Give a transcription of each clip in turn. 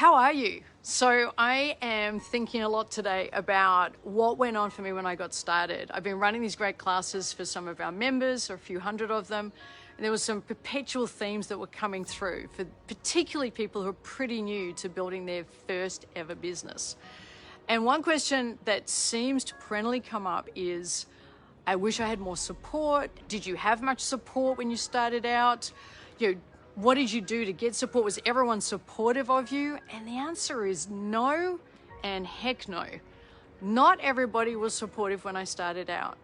How are you? So I am thinking a lot today about what went on for me when I got started. I've been running these great classes for some of our members, or a few hundred of them. And there were some perpetual themes that were coming through for particularly people who are pretty new to building their first ever business. And one question that seems to perennially come up is, I wish I had more support. Did you have much support when you started out? What did you do to get support? Was everyone supportive of you? And the answer is no and heck no. Not everybody was supportive when I started out.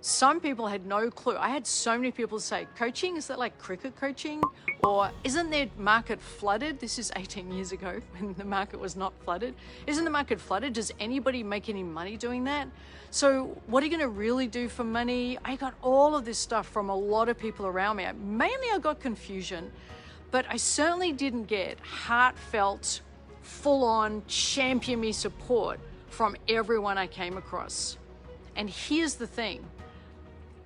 Some people had no clue. I had so many people say, coaching, is that like cricket coaching? Or isn't their market flooded? This is 18 years ago when the market was not flooded. Isn't the market flooded? Does anybody make any money doing that? So what are you gonna really do for money? I got all of this stuff from a lot of people around me. Mainly I got confusion, but I certainly didn't get heartfelt, full-on champion me support from everyone I came across. And here's the thing.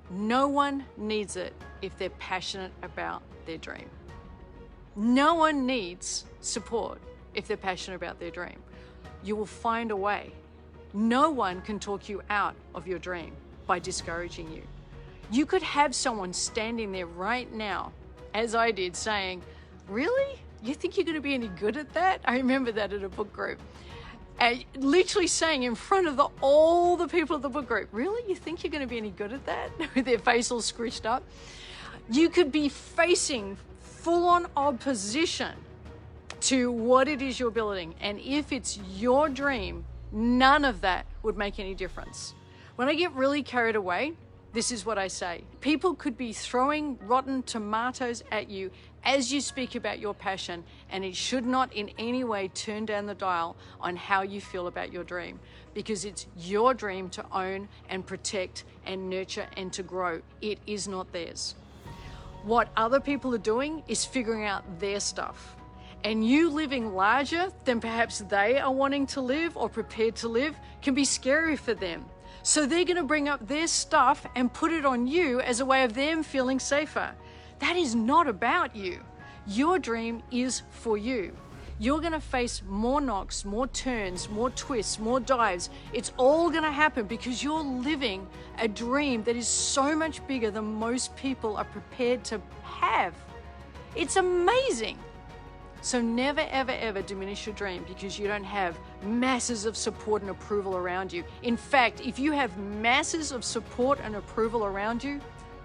No one needs it if they're passionate about their dream. No one needs support if they're passionate about their dream. You will find a way. No one can talk you out of your dream by discouraging you. You could have someone standing there right now, as I did, saying, really? You think you're going to be any good at that? I remember that at a book group. Literally saying in front of all the people of the book group, really? You think you're going to be any good at that? With their face all scritched up. You could be facing full-on opposition to what it is you're building. And if it's your dream, none of that would make any difference. When I get really carried away, this is what I say. People could be throwing rotten tomatoes at you as you speak about your passion, and it should not in any way turn down the dial on how you feel about your dream, because it's your dream to own and protect and nurture and to grow. It is not theirs. What other people are doing is figuring out their stuff. And you living larger than perhaps they are wanting to live or prepared to live can be scary for them. So they're going to bring up their stuff and put it on you as a way of them feeling safer. That is not about you. Your dream is for you. You're going to face more knocks, more turns, more twists, more dives. It's all going to happen because you're living a dream that is so much bigger than most people are prepared to have. It's amazing. So never, ever, ever diminish your dream because you don't have masses of support and approval around you. In fact, if you have masses of support and approval around you,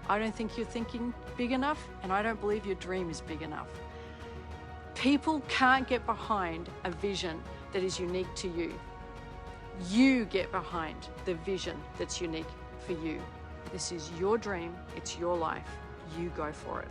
I don't think you're thinking big enough, and I don't believe your dream is big enough. People can't get behind a vision that is unique to you. You get behind the vision that's unique for you. This is your dream, it's your life. You go for it.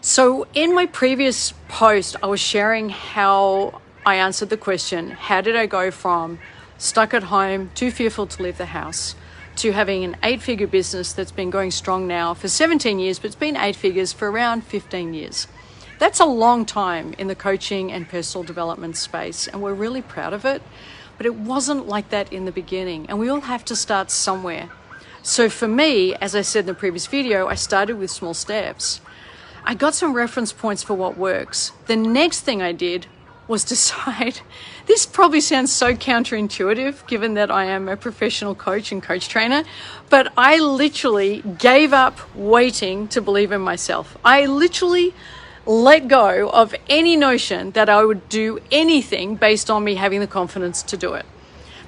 So in my previous post, I was sharing how I answered the question, how did I go from stuck at home, too fearful to leave the house, to having an 8-figure business that's been going strong now for 17 years, but it's been 8 figures for around 15 years. That's a long time in the coaching and personal development space, and we're really proud of it. But it wasn't like that in the beginning, and we all have to start somewhere. So for me, as I said in the previous video, I started with small steps. I got some reference points for what works. The next thing I did was decide, this probably sounds so counterintuitive given that I am a professional coach and coach trainer, but I literally gave up waiting to believe in myself. I literally let go of any notion that I would do anything based on me having the confidence to do it.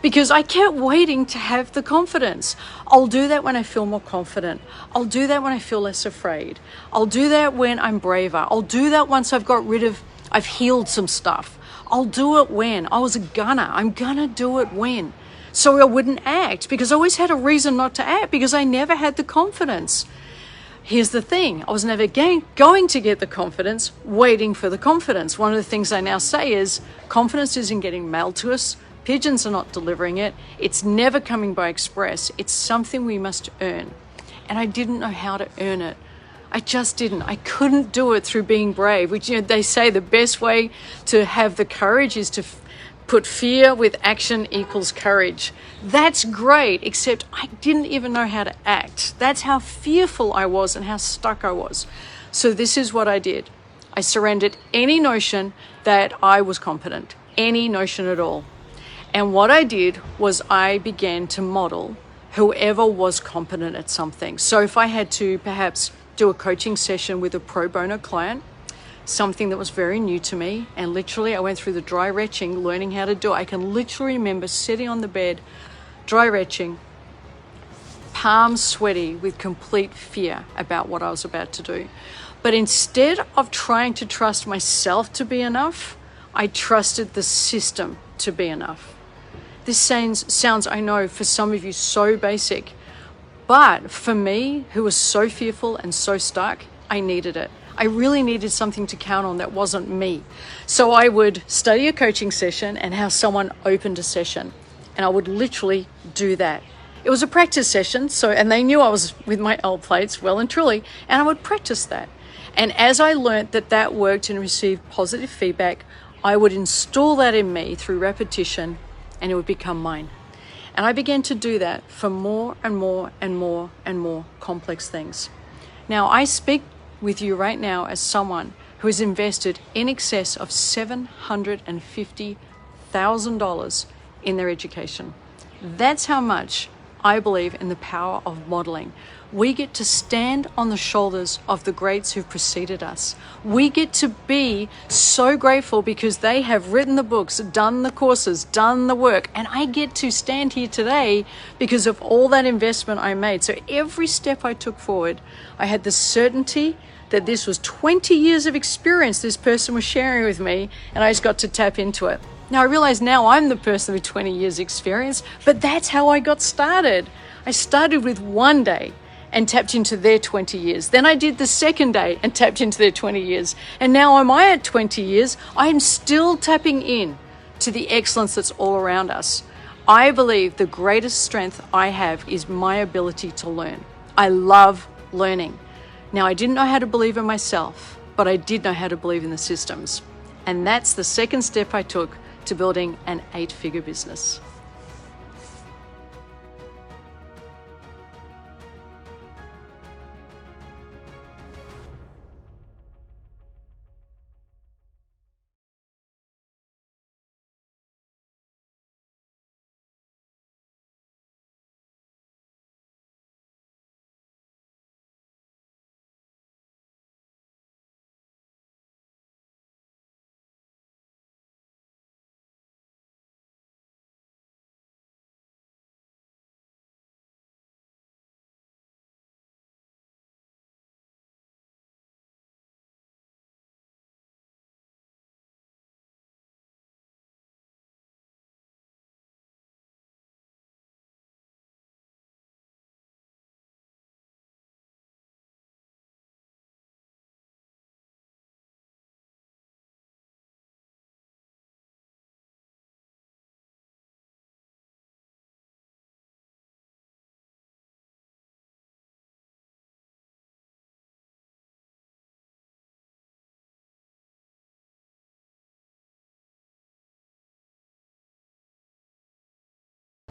Because I kept waiting to have the confidence. I'll do that when I feel more confident. I'll do that when I feel less afraid. I'll do that when I'm braver. I'll do that once I've healed some stuff. I'll do it when I'm gonna do it when. So I wouldn't act because I always had a reason not to act because I never had the confidence. Here's the thing, I was never going to get the confidence waiting for the confidence. One of the things I now say is confidence isn't getting mailed to us. Pigeons are not delivering it. It's never coming by express. It's something we must earn. And I didn't know how to earn it. I just didn't. I couldn't do it through being brave, which they say the best way to have the courage is to put fear with action equals courage. That's great, except I didn't even know how to act. That's how fearful I was and how stuck I was. So this is what I did. I surrendered any notion that I was competent, any notion at all. And what I did was I began to model whoever was competent at something. So if I had to perhaps do a coaching session with a pro bono client, something that was very new to me, and literally I went through the dry retching, learning how to do it. I can literally remember sitting on the bed, dry retching, palms sweaty with complete fear about what I was about to do. But instead of trying to trust myself to be enough, I trusted the system to be enough. This sounds, I know, for some of you so basic, but for me, who was so fearful and so stuck, I needed it. I really needed something to count on that wasn't me. So I would study a coaching session and how someone opened a session, and I would literally do that. It was a practice session, and they knew I was with my L plates well and truly, and I would practice that. And as I learned that worked and received positive feedback, I would install that in me through repetition, and it would become mine. And I began to do that for more and more and more and more complex things. Now, I speak with you right now as someone who has invested in excess of $750,000 in their education. That's how much I believe in the power of modeling. We get to stand on the shoulders of the greats who've preceded us. We get to be so grateful because they have written the books, done the courses, done the work, and I get to stand here today because of all that investment I made. So every step I took forward, I had the certainty that this was 20 years of experience this person was sharing with me, and I just got to tap into it. Now I realize now I'm the person with 20 years experience, but that's how I got started. I started with one day and tapped into their 20 years. Then I did the second day and tapped into their 20 years. And now am I at 20 years? I am still tapping in to the excellence that's all around us. I believe the greatest strength I have is my ability to learn. I love learning. Now, I didn't know how to believe in myself, but I did know how to believe in the systems. And that's the second step I took to building an 8-figure business.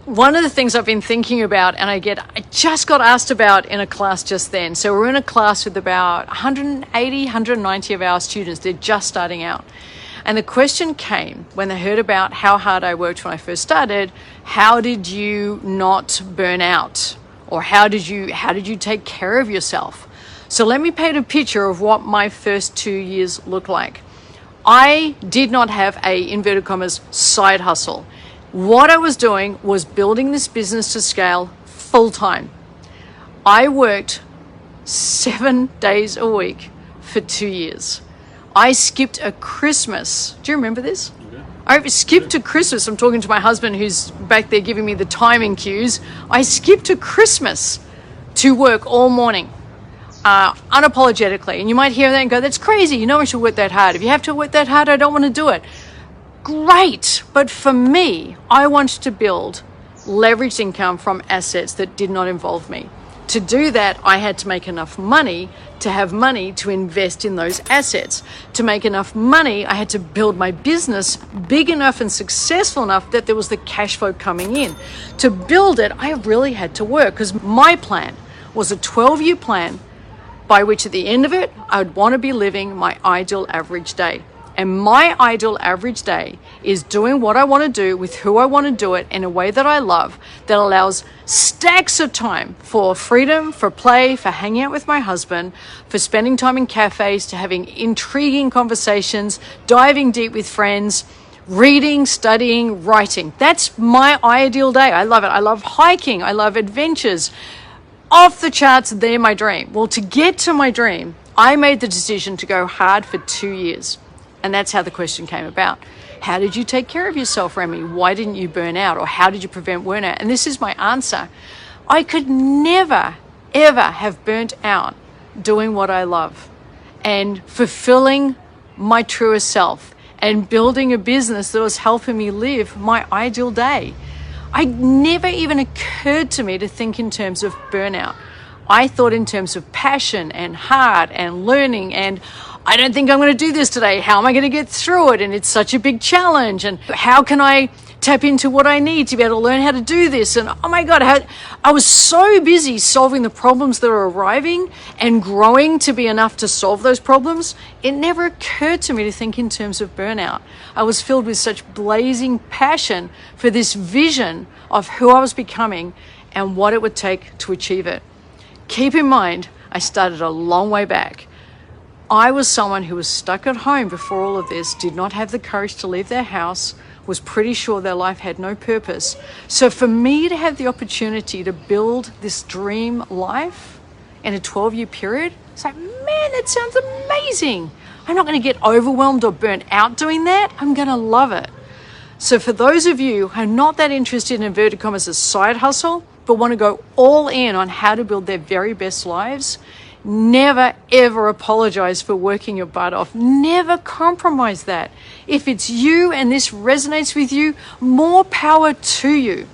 one of the things I've been thinking about, and I just got asked about in a class just then. So we're in a class with about 180, 190 of our students. They're just starting out. And the question came when they heard about how hard I worked when I first started, how did you not burn out? Or how did you take care of yourself? So let me paint a picture of what my first 2 years looked like. I did not have a, inverted commas, side hustle. What I was doing was building this business to scale full time. I worked 7 days a week for 2 years. I skipped a Christmas. Do you remember this? Okay. I skipped a Christmas. I'm talking to my husband who's back there giving me the timing cues. I skipped a Christmas to work all morning, unapologetically. And you might hear that and go, that's crazy. You know I should work that hard. If you have to work that hard, I don't want to do it. Great. But for me, I wanted to build leveraged income from assets that did not involve me. To do that, I had to make enough money to have money to invest in those assets. To make enough money, I had to build my business big enough and successful enough that there was the cash flow coming in. To build it, I really had to work because my plan was a 12-year plan by which at the end of it, I'd want to be living my ideal average day. And my ideal average day is doing what I want to do with who I want to do it in a way that I love, that allows stacks of time for freedom, for play, for hanging out with my husband, for spending time in cafes, to having intriguing conversations, diving deep with friends, reading, studying, writing. That's my ideal day. I love it. I love hiking. I love adventures. Off the charts, they're my dream. Well, to get to my dream, I made the decision to go hard for 2 years. And that's how the question came about. How did you take care of yourself, Remi? Why didn't you burn out? Or how did you prevent burnout? And this is my answer. I could never, ever have burnt out doing what I love and fulfilling my truest self and building a business that was helping me live my ideal day. It never even occurred to me to think in terms of burnout. I thought in terms of passion and heart and learning and I don't think I'm going to do this today. How am I going to get through it? And it's such a big challenge. And how can I tap into what I need to be able to learn how to do this? And oh my God, I was so busy solving the problems that are arriving and growing to be enough to solve those problems. It never occurred to me to think in terms of burnout. I was filled with such blazing passion for this vision of who I was becoming and what it would take to achieve it. Keep in mind, I started a long way back. I was someone who was stuck at home before all of this, did not have the courage to leave their house, was pretty sure their life had no purpose. So for me to have the opportunity to build this dream life in a 12-year period, it's like, man, that sounds amazing. I'm not going to get overwhelmed or burnt out doing that. I'm going to love it. So for those of you who are not that interested in inverted commas as side hustle, but want to go all in on how to build their very best lives, never, ever apologize for working your butt off. Never compromise that. If it's you and this resonates with you, more power to you.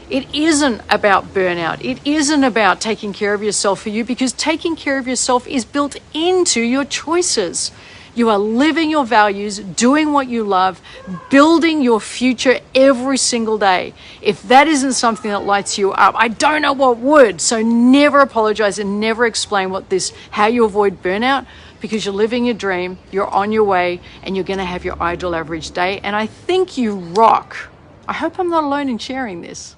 It isn't about burnout. It isn't about taking care of yourself for you, because taking care of yourself is built into your choices. You are living your values, doing what you love, building your future every single day. If that isn't something that lights you up, I don't know what would. So never apologize and never explain how you avoid burnout, because you're living your dream, you're on your way, and you're going to have your ideal average day. And I think you rock. I hope I'm not alone in sharing this.